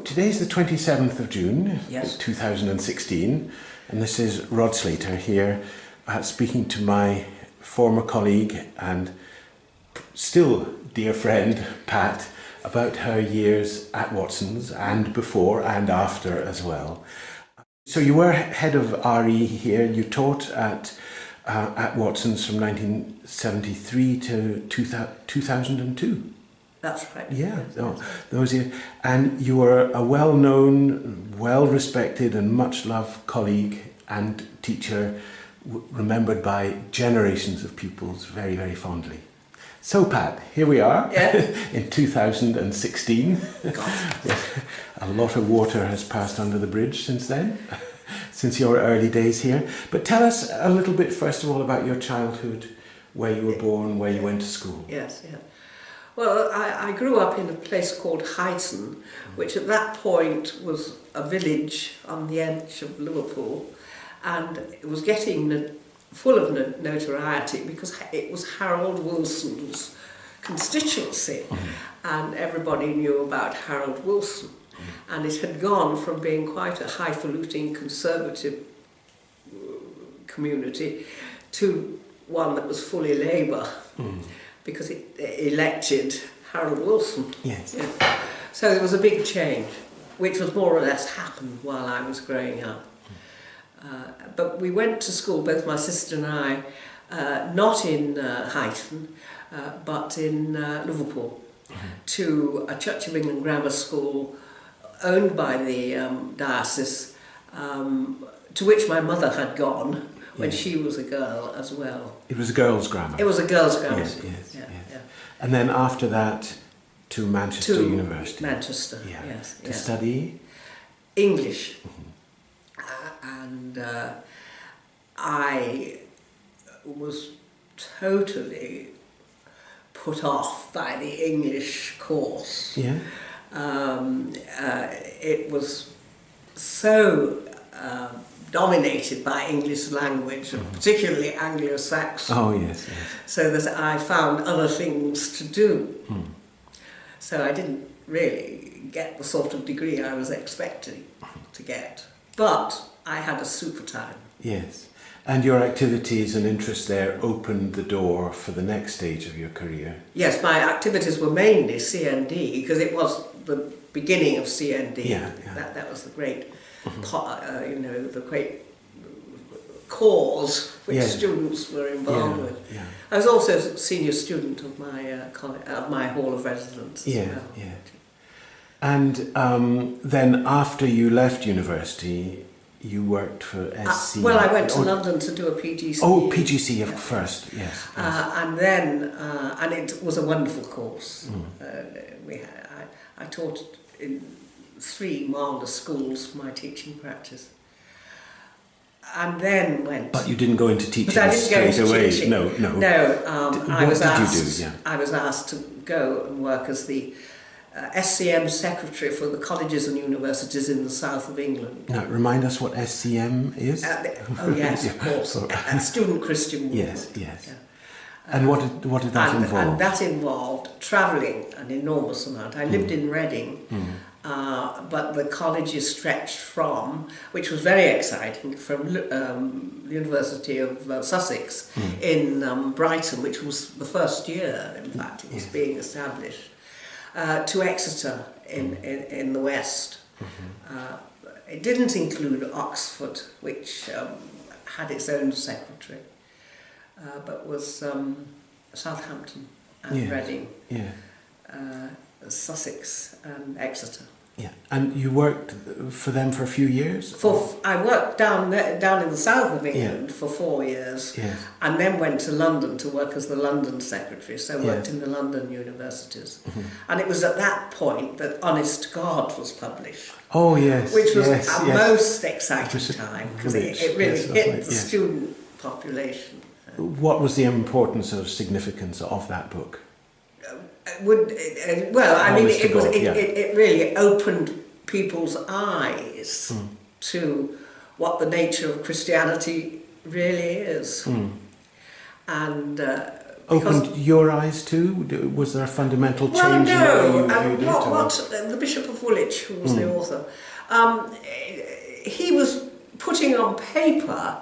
Today's the 27th of June, Yes. 2016, and this is Rod Slater here speaking to my former colleague and still dear friend, Pat, about her years at Watson's and before and after as well. So you were head of RE here, you taught at Watson's from 1973 to 2002. That's right. Yeah, Yes, those years. And you were a well-known, well-respected and much-loved colleague and teacher, remembered by generations of pupils very, very fondly. So Pat, here we are, in 2016. A lot of water has passed under the bridge since then, since your early days here. But tell us a little bit, first of all, about your childhood, where you were born, where you went to school. Yes. Well, I grew up in a place called Huyton, which at that point was a village on the edge of Liverpool, and it was getting full of notoriety because it was Harold Wilson's constituency, and everybody knew about Harold Wilson. And it had gone from being quite a highfalutin conservative community to one that was fully Labour. Because it elected Harold Wilson. Yes. Yeah. So there was a big change, which was more or less happened while I was growing up. But we went to school, both my sister and I, not in Huyton, but in Liverpool, to a Church of England grammar school owned by the diocese, to which my mother had gone when she was a girl as well. It was a girls' grammar? It was a girls' grammar. Yes. Yeah. And then after that, to Manchester University? Manchester, yes. To study? English. And I was totally put off by the English course. Yeah. It was so dominated by English language, and particularly Anglo-Saxon. Oh, yes. So that I found other things to do. So I didn't really get the sort of degree I was expecting to get. But I had a super time. Yes. And your activities and interests there opened the door for the next stage of your career? Yes, my activities were mainly CND, because it was the beginning of CND. Yeah. That was the great, the great cause which students were involved with. Yeah. I was also a senior student of my Hall of Residence. Yeah. And then after you left university, you worked for SC. Well, I went to London to do a PGC. Oh, PGC first, yes. And then, and it was a wonderful course. I taught in 3 marvellous schools for my teaching practice. And then went... But you didn't go into teaching I didn't straight go into away? teaching. No. I was asked. You do? Yeah. I was asked to go and work as the SCM secretary for the colleges and universities in the south of England. Now, remind us what SCM is? Oh yes, of course. Student Christian Movement. Yes. Yeah. And what did that involve? And that involved travelling an enormous amount. I lived in Reading, but the colleges stretched from, which was very exciting, from the University of Sussex in Brighton, which was the first year, in fact, it was being established, to Exeter in the west. It didn't include Oxford, which had its own secretary, but was Southampton and Reading, Sussex and Exeter. Yeah, and you worked for them for a few years? I worked down in the south of England for 4 years, and then went to London to work as the London secretary, so worked in the London universities. And it was at that point that Honest God was published. Oh yes, which was a most exciting time, because it really hit the student population. What was the importance or significance of that book? It really opened people's eyes to what the nature of Christianity really is. And opened your eyes too? Was there a fundamental Well, change in the way no. you viewed it? What the Bishop of Woolwich, who was the author, he was putting on paper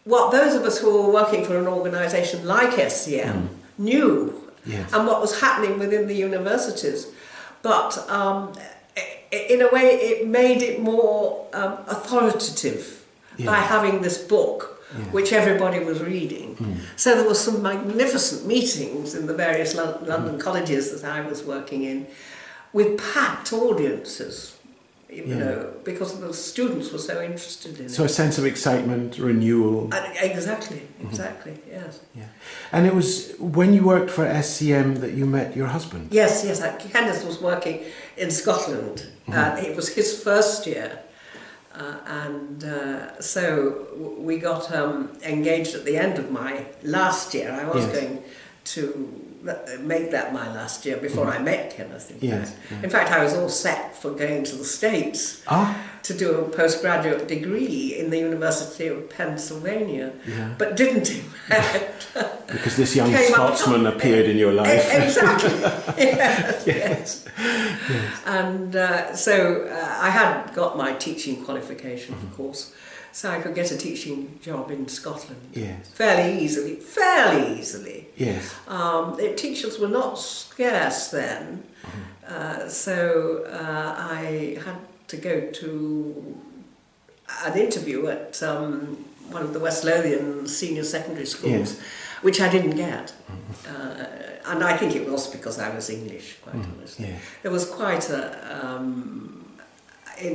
what those of us who were working for an organisation like SCM knew, Yes. and what was happening within the universities. But in a way, it made it more authoritative by having this book, which everybody was reading. So there were some magnificent meetings in the various London colleges that I was working in, with packed audiences, you know, because the students were so interested in it. So a sense of excitement, renewal. Exactly, yes. Yeah. And it was when you worked for SCM that you met your husband? Yes. Kenneth was working in Scotland. It was his first year. So we got engaged at the end of my last year. I was going to make that my last year before I met Kenneth. In fact, I was all set for going to the States to do a postgraduate degree in the University of Pennsylvania, but didn't do that. Because this young Scotsman appeared in your life. Exactly. yes. And so I had got my teaching qualification, of course, so I could get a teaching job in Scotland fairly easily. Yes. Teachers were not scarce then, so I had to go to an interview at one of the West Lothian senior secondary schools, which I didn't get. And I think it was because I was English, quite honestly. There was quite a,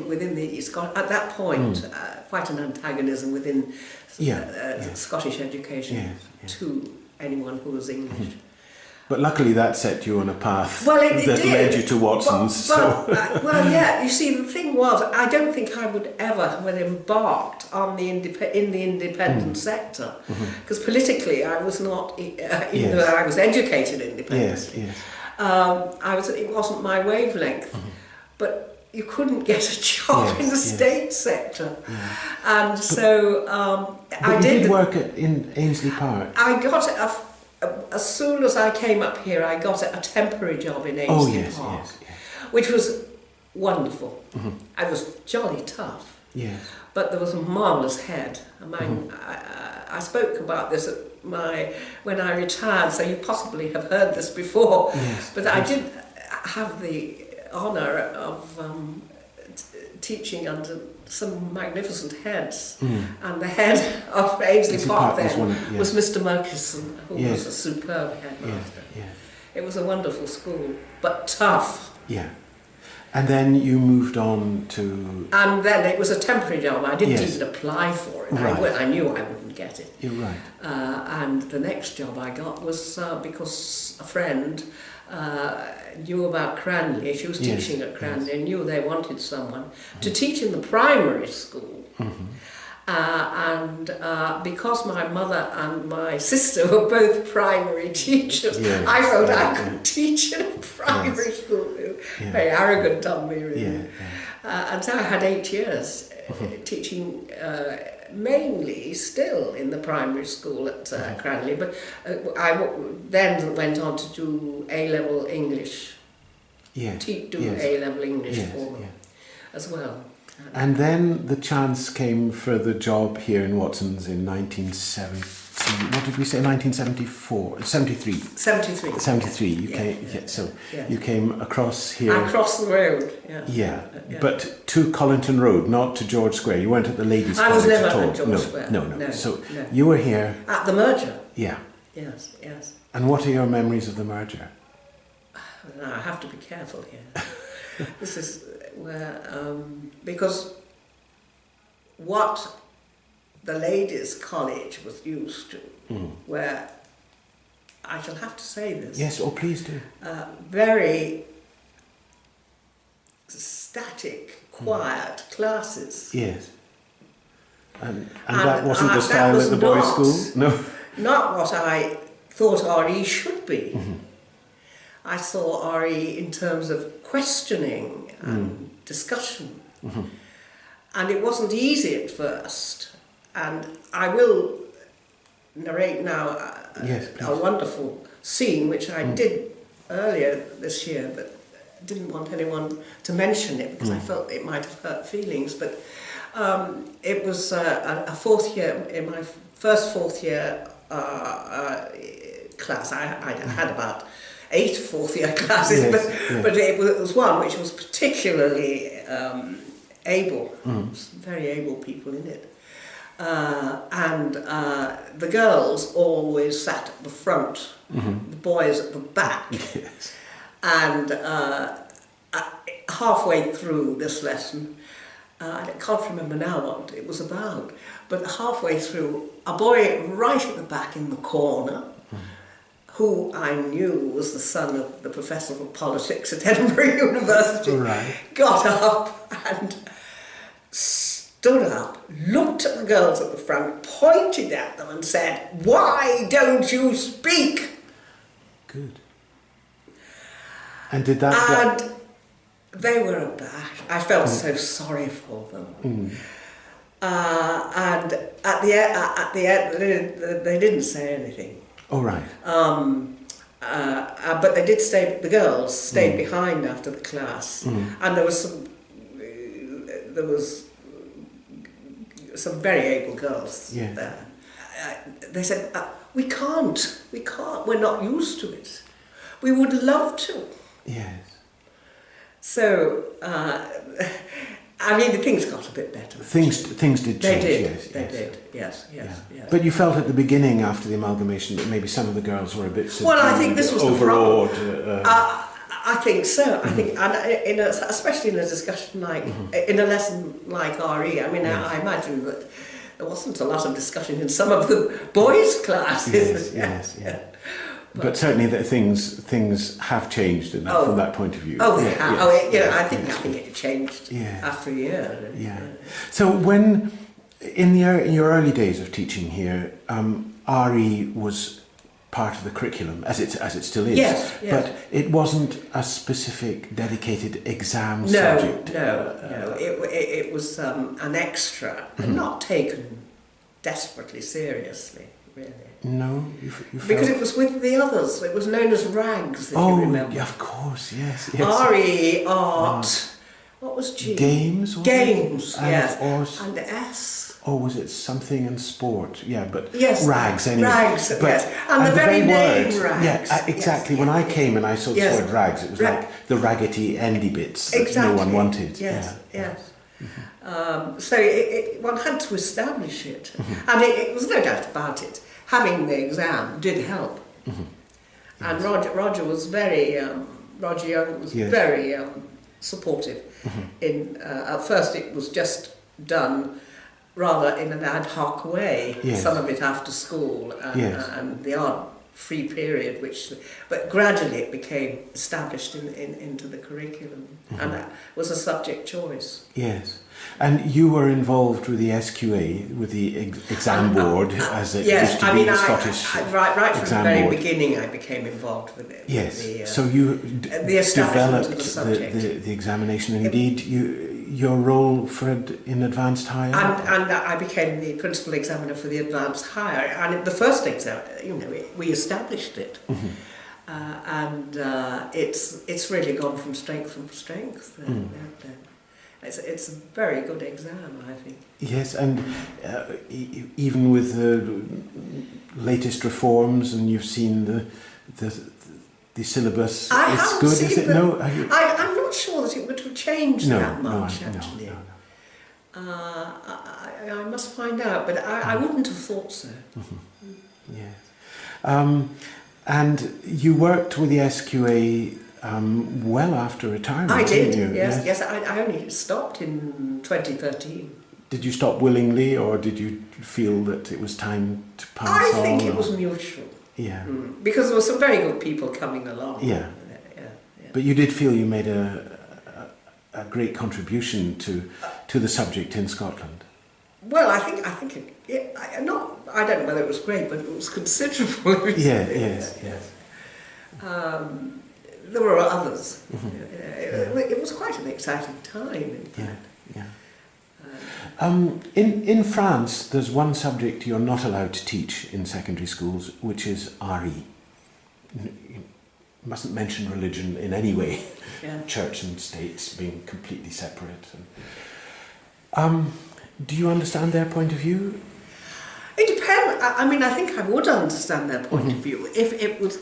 within the at that point, quite an antagonism within Scottish education to anyone who was English. But luckily that set you on a path it that did. led you to Watson's. You see, the thing was, I don't think I would ever have embarked on in the independent sector, because politically I was not, even though I was educated independently, it wasn't my wavelength, but you couldn't get a job in the state sector, and so I did work in Ainsley Park. I got as soon as I came up here, I got a temporary job in Ainsley Park, which was wonderful. It was jolly tough, but there was a marvellous head. I spoke about this when I retired, so you possibly have heard this before, but I did have the honour of teaching under some magnificent heads, and the head of Ainsley Park then was Mr. Murkison, who was a superb headmaster. It was a wonderful school, but tough. And then you moved on to... And then it was a temporary job. I didn't even apply for it. I knew I wouldn't get it. You're right. And the next job I got was because a friend knew about Cranley. She was teaching at Cranley and knew they wanted someone to teach in the primary school. And because my mother and my sister were both primary teachers, I thought I could teach in a primary school. Very arrogant on me, really. And so I had 8 years teaching mainly still in the primary school at Cranley, but I then went on to do A-level English, A-level English for them as well. And then the chance came for the job here in Watson's in 1970. What did we say? 1974, 73. 73. 73. You came across here. Across the road. But to Collington Road, not to George Square. You weren't at the ladies' college I was never at all. at George Square. No. So you were here at the merger. Yes. And what are your memories of the merger? Now, I have to be careful here. This is where, because what the ladies' college was used to, where, I shall have to say this. Yes, please do. Very static, quiet classes. Yes. And that wasn't the style at the boys' school? No. Not what I thought RE should be. I saw RE in terms of questioning and discussion. And it wasn't easy at first. And I will narrate now Yes, a please. wonderful scene which I did earlier this year, but didn't want anyone to mention it because I felt it might have hurt feelings. But it was a fourth year, in my first fourth year class. I had about 8 fourth year classes, Yes, but it was one which was particularly able, very able people in it. And the girls always sat at the front, the boys at the back. Yes. And halfway through this lesson, I can't remember now what it was about, but halfway through, a boy right at the back in the corner, who I knew was the son of the professor of politics at Edinburgh University, Right. got up and stood up, looked at the girls at the front, pointed at them and said, "Why don't you speak?" Good. And did that... And they were abashed. I felt so sorry for them. And at the end, they didn't say anything. Oh, right. But they did stay. The girls stayed behind after the class, and there was some very able girls there. They said, "We can't. We're not used to it. We would love to." Yes. So, I mean, the things got a bit better. Things did change. They did. Yes, They yes. did. Yes. Yeah. But you felt at the beginning, after the amalgamation, that maybe some of the girls were a bit subdued, Well, I think this was the problem. overawed. I think so. I think, and especially in a discussion like, in a lesson like RE, I mean, I imagine that there wasn't a lot of discussion in some of the boys' classes. Yes. But certainly that things have changed in that, from that point of view. Oh, they have. I think it changed Yeah. after a year. Really. Yeah. So when, in your early days of teaching here, RE was part of the curriculum, as it still is. Yes. But it wasn't a specific dedicated exam subject. No. It was an extra, and not taken desperately seriously, really. No, you felt... Because it was with the others. It was known as RAGS, if you remember. Yeah, of course, yes. RE, art, what was G? Games? Was Games, it? yes. And S. Or was it something in sport? Yeah, but yes, rags anyway. Rags, but, yes. And the very name word, rags. Yeah, exactly. Yes, when I came and I saw the word rags, it was like the raggedy endy bits that no one wanted. Yes. So one had to establish it. And it was no doubt about it. Having the exam did help. And Roger was very, Roger Young was very supportive. At first it was just done rather in an ad hoc way, some of it after school and the odd free period, but gradually it became established into the curriculum, and that was a subject choice. Yes. And you were involved with the SQA, with the exam board, as it used to be, the Scottish right from the very board. beginning I became involved with it. Yes, so you developed the examination, and indeed your role for it in advanced higher? And I became the principal examiner for the advanced higher, and the first exam, we established it. And it's really gone from strength to strength. It's a very good exam, I think. Yes, and even with the latest reforms, and you've seen the syllabus, it's good, is it? No, I'm not sure that it would have changed that much, actually. No. I must find out, but I wouldn't have thought so. Yeah. And you worked with the SQA well after retirement. I did, didn't you? yes. I only stopped in 2013. Did you stop willingly, or did you feel that it was time to pass on? I think it was mutual. Yeah. Because there were some very good people coming along. Yeah. But you did feel you made a great contribution to the subject in Scotland. Well, I think I don't know whether it was great, but it was considerable. Yes. There were others. It was quite an exciting time, in fact. Yeah. In France, there's one subject you're not allowed to teach in secondary schools, which is RE. You mustn't mention religion in any way. Yeah. Church and states being completely separate. Do you understand their point of view? It depends. I mean, I think I would understand their point of view if it was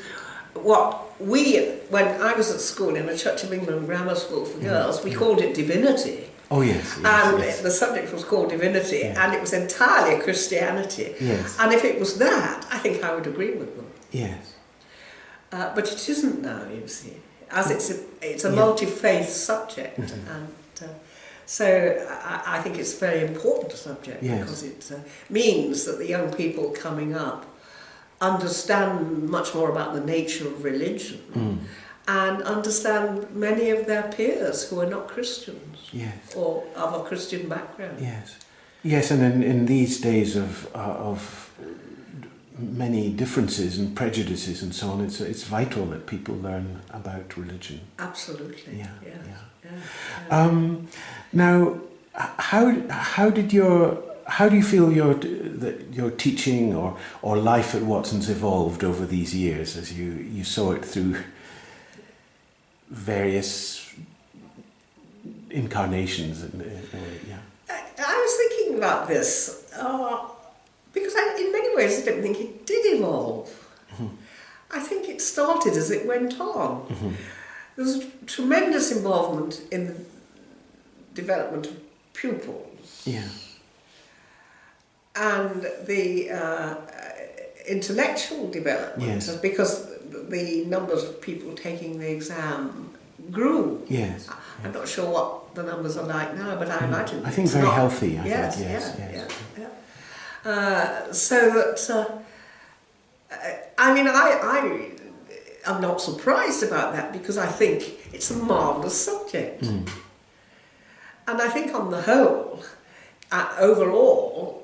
what when I was at school in a Church of England grammar school for girls, we called it divinity. Oh yes, And yes. the subject was called divinity, and it was entirely Christianity. Yes. And if it was that, I think I would agree with them. Yes. But it isn't now, you see, as it's a multi-faith subject, and so I think it's a very important subject because it means that the young people coming up understand much more about the nature of religion and understand many of their peers who are not Christians or of a Christian background. Yes, yes, and in these days of many differences and prejudices and so on, it's vital that people learn about religion. Absolutely. Yeah. Yeah. Yeah. Yeah. Now, how do you feel your teaching or life at Watson's evolved over these years as you saw it through various incarnations? I was thinking about this because in many ways I don't think it did evolve. I think it started as it went on. There was tremendous involvement in the development of pupils. Yeah. And the intellectual development, because the numbers of people taking the exam grew. Yes. I'm not sure what the numbers are like now, but I imagine I think very healthy. I think, yes. So that I mean, I'm not surprised about that because I think it's a marvellous subject, and I think on the whole, overall.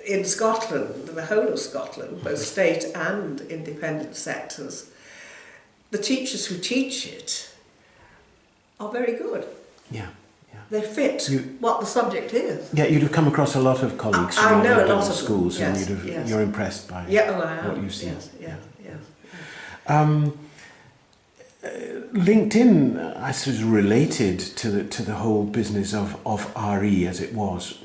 In Scotland, the whole of Scotland, both state and independent sectors, the teachers who teach it are very good. Yeah. They fit what the subject is. Yeah, you'd have come across a lot of colleagues I from know a lot of schools, them. and you're impressed by I what am. you see. Yes. LinkedIn, I suppose, related to the whole business of RE as it was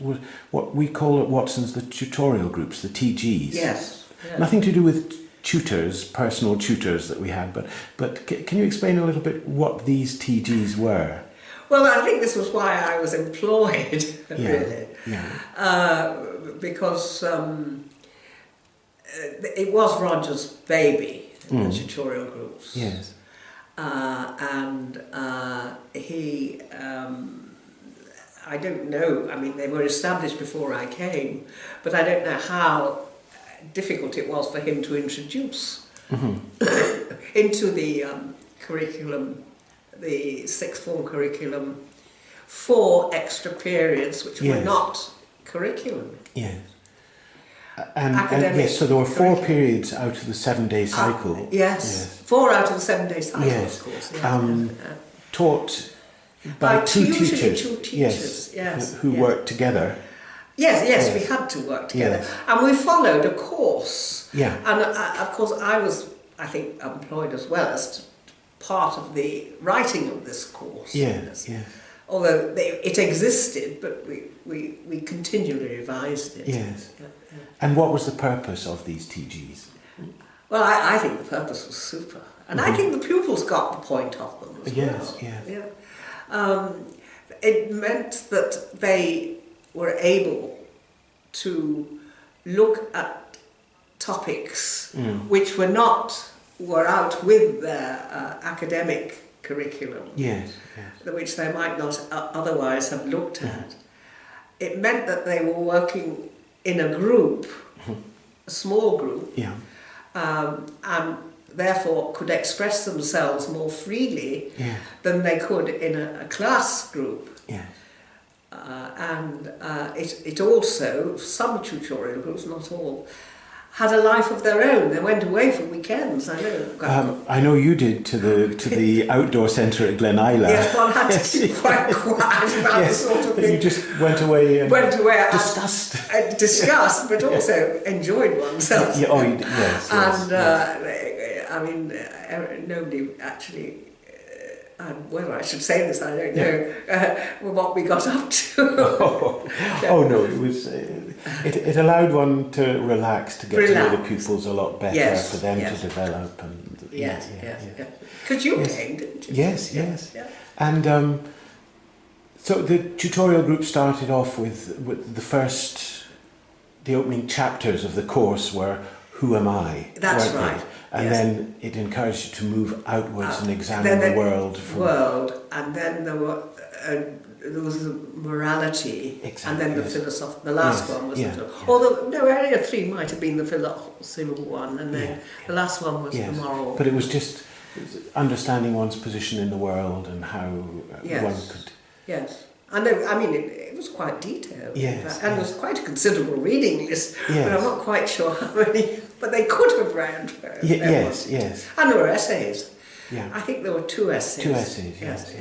what we call at Watson's the tutorial groups, the TGs. Yes. Nothing to do with tutors, personal tutors that we had, but can you explain a little bit what these TGs were? Well, I think this was why I was employed, really. Yeah. Because it was Roger's baby, the tutorial groups. Yes. And he, I don't know, I mean, they were established before I came, but I don't know how difficult it was for him to introduce into the curriculum, the sixth form curriculum, 4 extra periods which were not curriculum. Yes. And yes, so there were 4 periods out of the 7-day cycle. Yes, 4 out of the 7-day cycle, of course. Taught by two teachers. Yes, who worked together. Yes, we had to work together. Yes. And we followed a course. Yeah. And of course I was, I think, employed as well as part of the writing of this course. Yes. Although it existed, but we continually revised it. Yes. And what was the purpose of these TGs? Well, I think the purpose was super. And I think the pupils got the point of them as well. Yes. It meant that they were able to look at topics which were out with their academic curriculum, which they might not otherwise have looked at. It meant that they were working in a group, a small group, and therefore could express themselves more freely than they could in a class group. And it also, some tutorial groups, not all, had a life of their own. They went away for weekends, I know. I know you did to the outdoor centre at Glen Isla. Yes, one had to keep quite quiet about the sort of thing. You just went away and discussed, but also enjoyed oneself. Yeah, yes. And I mean, nobody actually. Well, I should say this. I don't know what we got up to. No! It was. It allowed one to relax, to get to know the pupils a lot better, for them to develop, and yes. Because you came, didn't you? Yes. And so the tutorial group started off with the opening chapters of the course were "Who am I?" That's right. And then it encouraged you to move outwards and examine the world. And then there was the morality, and then the philosophy. The last one was although area 3 might have been the philosophical one, and then the last one was the moral. But it was just understanding one's position in the world and how one could. Yes. And I mean, it was quite detailed, and it was quite a considerable reading list, but I'm not quite sure how many, but they could have read. Yes. And there were essays. Yeah. I think there were 2 essays. 2 essays, yes.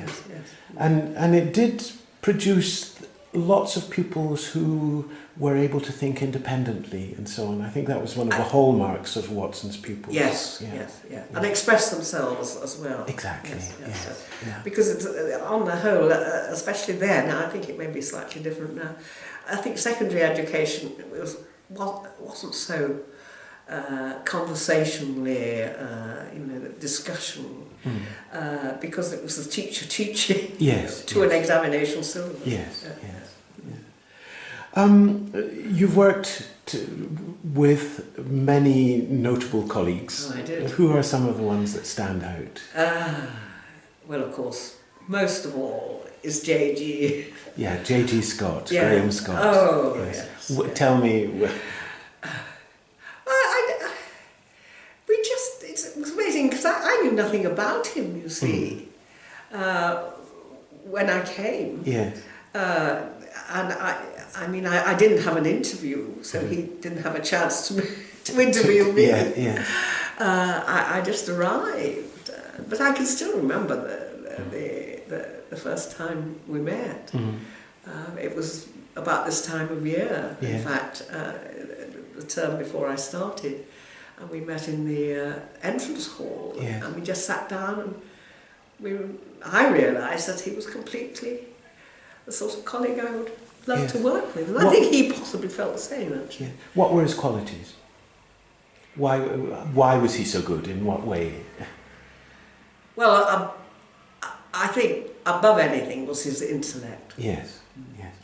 And And it did produce lots of pupils who were able to think independently and so on. I think that was one of the hallmarks of Watson's pupils. Yes. And express themselves as well. Exactly. Yes. Because it's, on the whole, especially then, I think it may be slightly different now. I think secondary education wasn't so conversationally, discussion, because it was the teacher teaching to an examination syllabus. Yes. You've worked with many notable colleagues. Oh, I did. Who are some of the ones that stand out? Well, of course, most of all is J.G. Yeah, J.G. Scott, Graham Scott. Oh, yes. Tell me. It was amazing because I knew nothing about him, you see, when I came. Yes. And I didn't have an interview, so he didn't have a chance to interview me. I just arrived, but I can still remember the first time we met. It was about this time of year. In fact, the term before I started, and we met in the entrance hall, and we just sat down, and I realised that he was completely the sort of colleague I would love to work with. And I think he possibly felt the same, actually. What were his qualities? Why was he so good? In what way? Well, I think above anything was his intellect. Yes,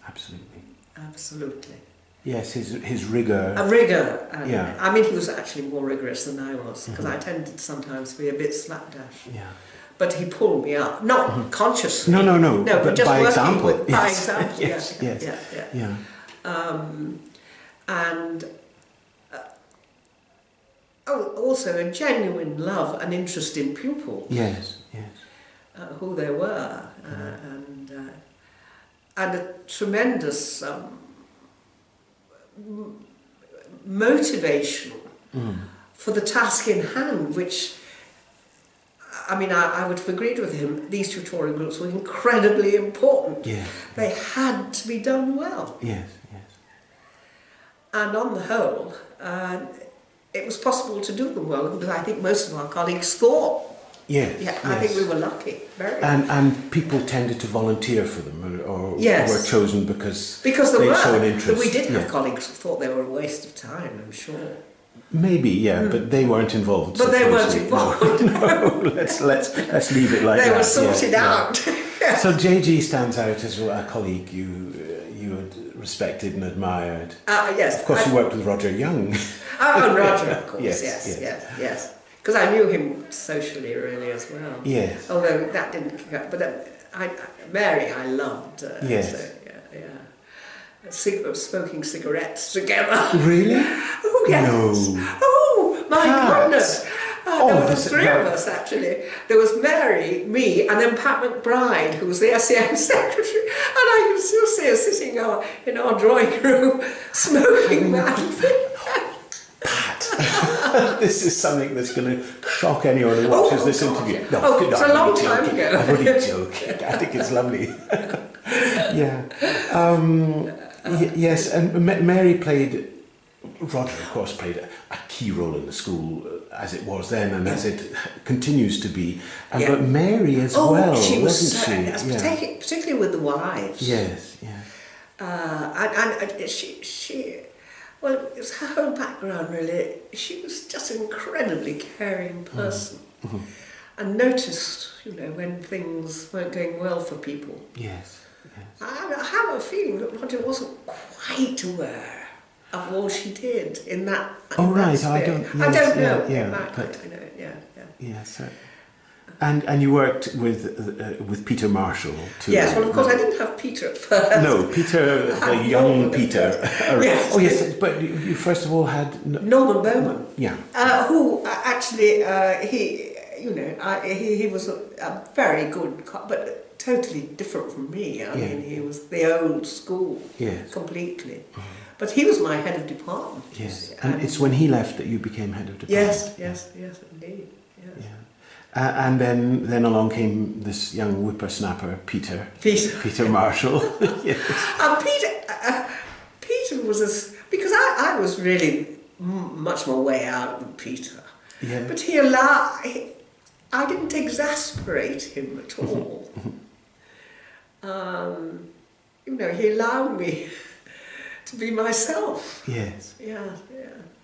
absolutely. Absolutely. Yes, his rigour. A rigour. I mean, he was actually more rigorous than I was, because I tended sometimes to be a bit slapdash. Yeah. But he pulled me up, not consciously. No. No, but just by working example. with, by example. Yes. Yeah. And also a genuine love and interest in pupils. Yes. Who they were, and a tremendous motivation for the task in hand, which, I mean, I would have agreed with him, these tutorial groups were incredibly important. Yes. They had to be done well. Yes. And on the whole, it was possible to do them well, because I think most of our colleagues thought. I think we were lucky. Very. And people tended to volunteer for them, or were chosen because they showed interest. But we did have colleagues who thought they were a waste of time, I'm sure. Maybe, but they weren't involved. But they weren't involved. No, let's leave it like that. They were sorted out. So J.G. stands out as a colleague you had respected and admired. Yes. Of course, you worked with Roger Young. And Roger, of course. Yes. Because I knew him socially, really, as well. Yes. Although that didn't kick up. But Mary, I loved. Yes. So, smoking cigarettes together. Really? Oh, yes. No. Oh, my goodness. There were 3 of us, actually. There was Mary, me, and then Pat McBride, who was the SEM secretary. And I can still see her sitting in our drawing room, smoking that. Pat. This is something that's going to shock anyone who watches this interview. No, it's a long time ago. I'm only joking. I think it's lovely. Yeah. Yes, and Mary played... Roger, of course, played a key role in the school as it was then and as it continues to be. But Mary as well, wasn't she? Particularly with the wives. Yes, yeah. And she, well, it was her whole background really. She was just an incredibly caring person and noticed, when things weren't going well for people. Yes, yes. I have a feeling that Roger wasn't quite aware of all she did in that. I don't know. Yes. And you worked with Peter Marshall too. Yes, well, of course, I didn't have Peter at first. No, Peter, the young Peter. Yes. Oh, yes, but you first of all had... Norman Bowman. Yeah. Who actually, he was a very good, but totally different from me. I mean, he was the old school completely. But he was my head of department. Yes, and it's when he left that you became head of department. Yes, indeed. Yes. Yeah. And then along came this young whippersnapper, Peter Marshall. Yes. Peter was because I was really much more way out than Peter. Yeah. But I didn't exasperate him at all. He allowed me to be myself. Yes. Yeah.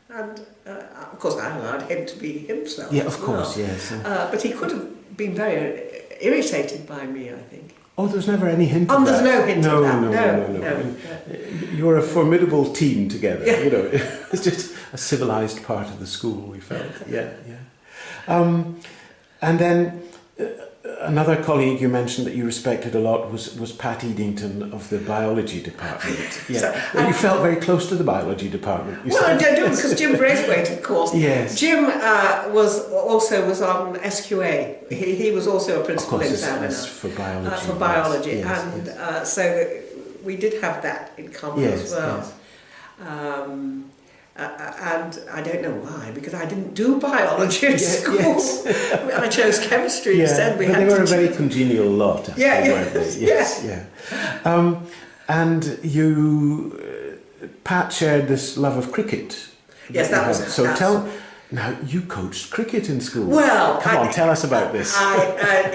And of course I allowed him to be himself. Yeah, of course, yes. But he could have been very irritated by me, I think. Oh, there's never any hint of that? There's no hint of that. No. You were a formidable team together, It's just a civilised part of the school, we felt. Yeah. And then... another colleague you mentioned that you respected a lot was Pat Edington of the biology department. Yeah, you felt very close to the biology department. I do, because Jim Braithwaite, of course. Yes. Jim was on SQA. He was also a principal examiner for biology. For biology, yes. So we did have that in common as well. Yes. And I don't know why, because I didn't do biology at school. Yes. I chose chemistry instead. They were a very congenial lot, actually, weren't they? Yes. And Pat shared this love of cricket. Yes, that was... Now, you coached cricket in school. Well... Come on, tell us about this.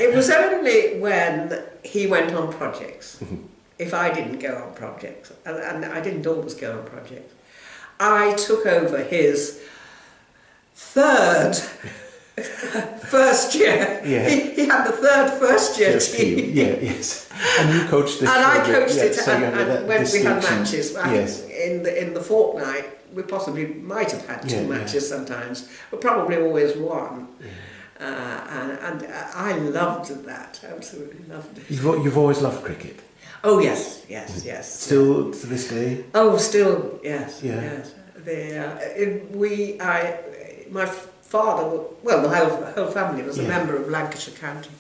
It was only when he went on projects, if I didn't go on projects, and I didn't always go on projects. I took over his third first year. Yeah. He had the third first year team. Yes. And you coached it. And I coached it, and when we had matches, in the fortnight, we possibly might have had two matches sometimes, but probably always one. Yeah. And I loved that, absolutely loved it. You've always loved cricket? Oh yes. Still to this day? Oh, still yes. Yeah. Yes. My father, well, the whole family was a member of Lancashire County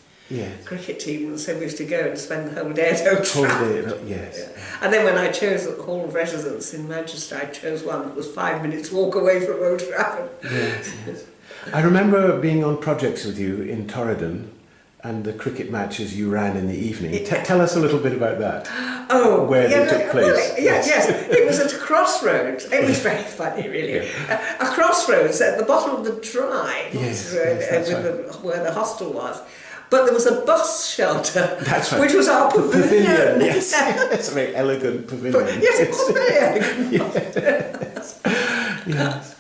cricket team, and so we used to go and spend the whole day at Old Trafford. Yes. And then when I chose the Hall of Residence in Manchester, I chose one that was 5 minutes walk away from Old Trafford. Yes. I remember being on projects with you in Torridon, and the cricket matches you ran in the evening. Tell us a little bit about that. Oh, where they took place. Well, yes. It was at a crossroads. It was very funny, really. A crossroads at the bottom of the drive, where the hostel was. But there was a bus shelter, that's right, which was our pavilion. Yes, it's a very elegant pavilion. Yes, it was very elegant. Yes.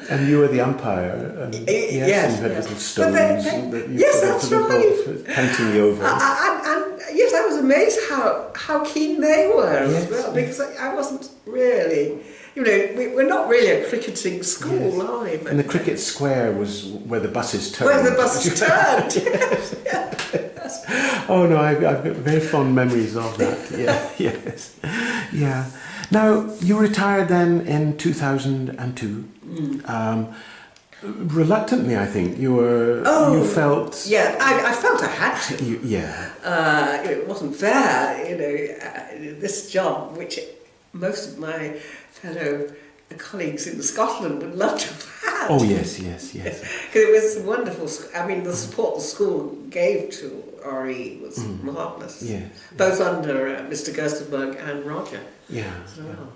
And you were the umpire. And yes. And you had little stones that you that's right. Counting the overs. And yes, I was amazed how keen they were as well, because I wasn't really, we're not really a cricketing school, are we? And the cricket square was where the buses turned. Where the buses turned, yes. Oh no, I've got very fond memories of that. Yeah. Now, you retired then in 2002. Reluctantly, I think. You felt... Yeah, I felt I had to. It wasn't fair, this job, which most of my fellow colleagues in Scotland would love to have had. Oh yes, yes, yes. Because it was wonderful. I mean, the support the school gave to RE was marvellous. Yes. Both under Mr. Gerstenberg and Roger Yeah. as well.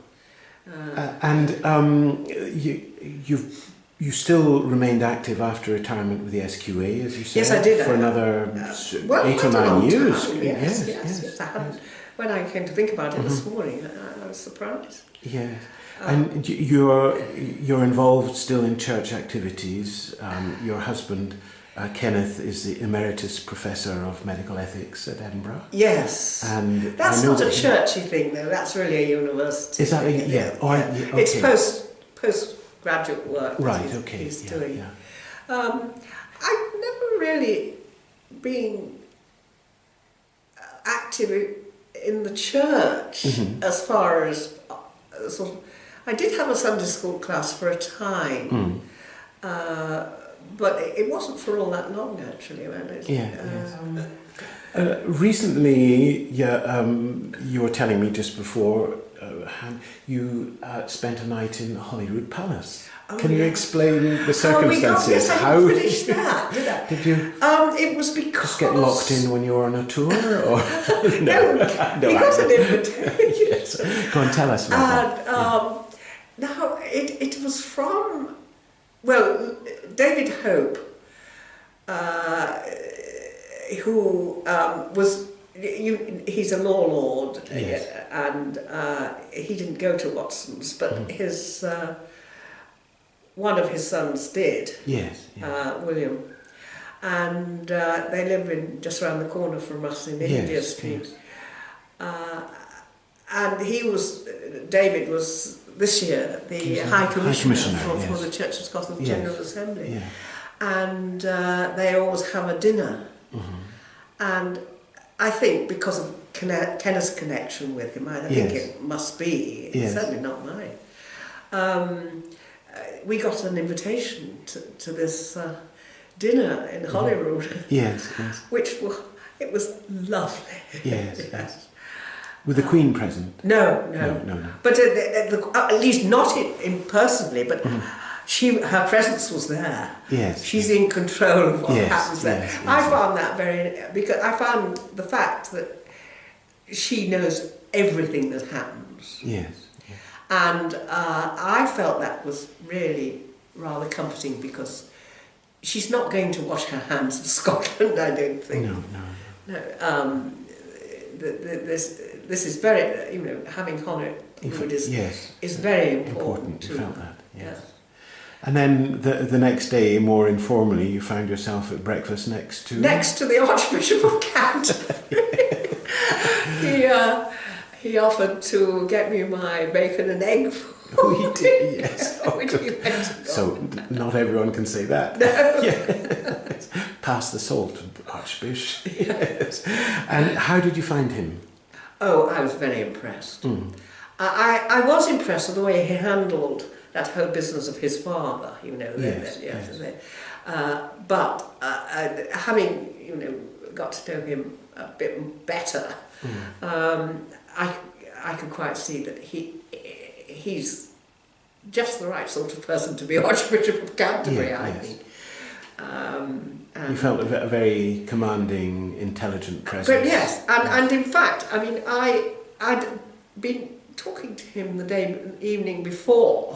You still remained active after retirement with the SQA, as you said. Yes, I did. For another well, 8 or 9 years. Time. Yes. I hadn't. When I came to think about it this morning, I was surprised. Yes. And you're involved still in church activities. Your husband, Kenneth, is the Emeritus Professor of Medical Ethics at Edinburgh. Yes. And that's not a churchy thing, though. That's really a university. Is that yeah? Oh, okay. It's postgraduate work. Right. He's doing. Yeah. I've never really been active in the church as far as sort of. I did have a Sunday school class for a time, but it wasn't for all that long, actually. Recently, you were telling me just before, you spent a night in Holyrood Palace. Can you explain the circumstances? Yes, I didn't finish that, did I? Did you? It was because... Just get locked in when you were on a tour? Or? No, we got an invitation. Yes. Go on, tell us about that. Now, it was from, well, David Hope, who was, he's a law lord, yes. and he didn't go to Watson's, but his one of his sons did, yes. William, and they live just around the corner from us in India Street. Yes. And David was this year the High Commissioner for the Church of Scotland's General Assembly. Yeah. And they always have a dinner. And I think because of Kenneth's connection with him, I think it must be, it's certainly not mine. We got an invitation to this dinner in Holyrood. Yes. Which was lovely. Yes. With the Queen present? No. But at least not in personally, but her presence was there. Yes. She's in control of what happens there. Yes, I found that because I found the fact that she knows everything that happens. Yes. And I felt that was really rather comforting because she's not going to wash her hands of Scotland, I don't think. No. This is very, having Holyrood is very important. You felt that, yes. And then the next day, more informally, you found yourself at breakfast next to the Archbishop of Canterbury. He offered to get me my bacon and egg. Oh, he did, yes. So not everyone can say that. No. Yes. Pass the salt, Archbishop. Yes. And how did you find him? Oh, I was very impressed. I was impressed with the way he handled that whole business of his father, but having, got to know him a bit better, I could quite see that he's just the right sort of person to be Archbishop of Canterbury, I think. You felt a very commanding, intelligent presence. But yes, and in fact, I mean, I'd been talking to him the evening before,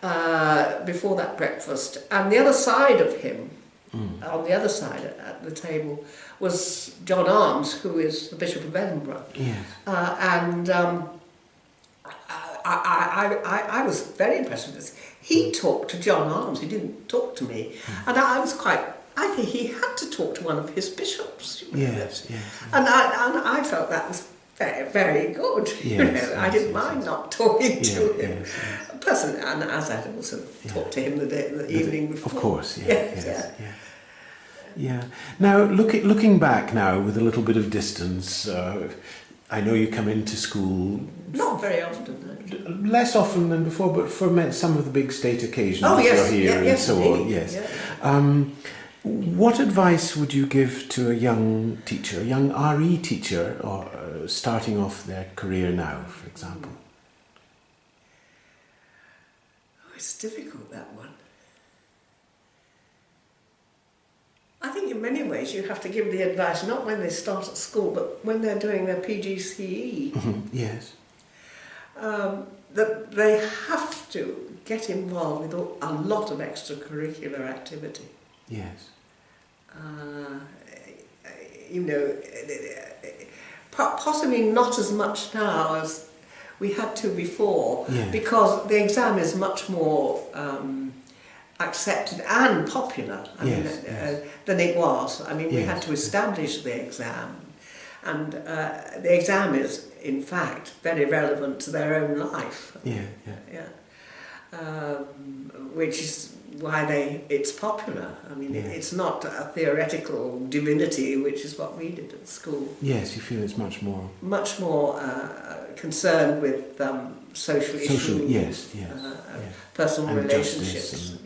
before that breakfast, and the other side of him, on the other side at the table, was John Arms, who is the Bishop of Edinburgh. Yes. I was very impressed with this. He talked to John Arms, he didn't talk to me, and I think he had to talk to one of his bishops. Yes. And I felt that was very, very good. I didn't mind not talking to him. Personally, and as I had also talked to him the evening before. Of course, yeah. Now, looking back now with a little bit of distance, I know you come into school... Not very often, actually. Less often than before, but for some of the big state occasions you're here and so on. Yes. What advice would you give to a young teacher, a young RE teacher, or starting off their career now, for example? Oh, it's difficult, that one. I think in many ways you have to give the advice not when they start at school, but when they're doing their PGCE. Yes. That they have to get involved with a lot of extracurricular activity. Yes. You know, possibly not as much now as we had to before, because the exam is much more accepted and popular than it was. I mean, we had to establish the exam, and the exam is, in fact, very relevant to their own life. Which is why it's popular. I mean, it's not a theoretical divinity, which is what we did at school. Yes, you feel it's much more concerned with social issues, personal relationships.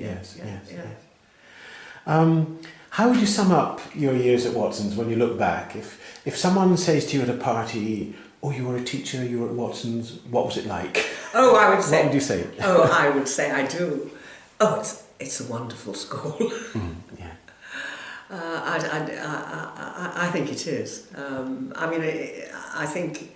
How would you sum up your years at Watson's when you look back? If someone says to you at a party, "Oh, you were a teacher, you were at Watson's, what was it like?" Oh, I would say. What would you say? Oh, I would say I do. Oh, it's a wonderful school. I think it is. I mean, I think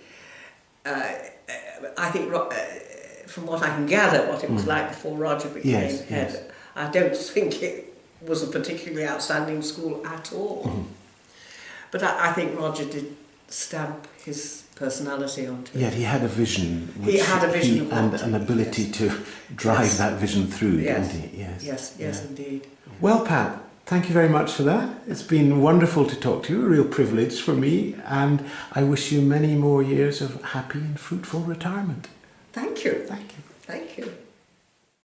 from what I can gather, what it was like before Roger became head, I don't think it was a particularly outstanding school at all. But I think Roger did stamp his personality onto it. Yeah, he had a vision. He had a vision and an ability to drive that vision through, didn't he? Yes, indeed. Well, Pat, thank you very much for that. It's been wonderful to talk to you, a real privilege for me, and I wish you many more years of happy and fruitful retirement. Thank you. Thank you. Thank you.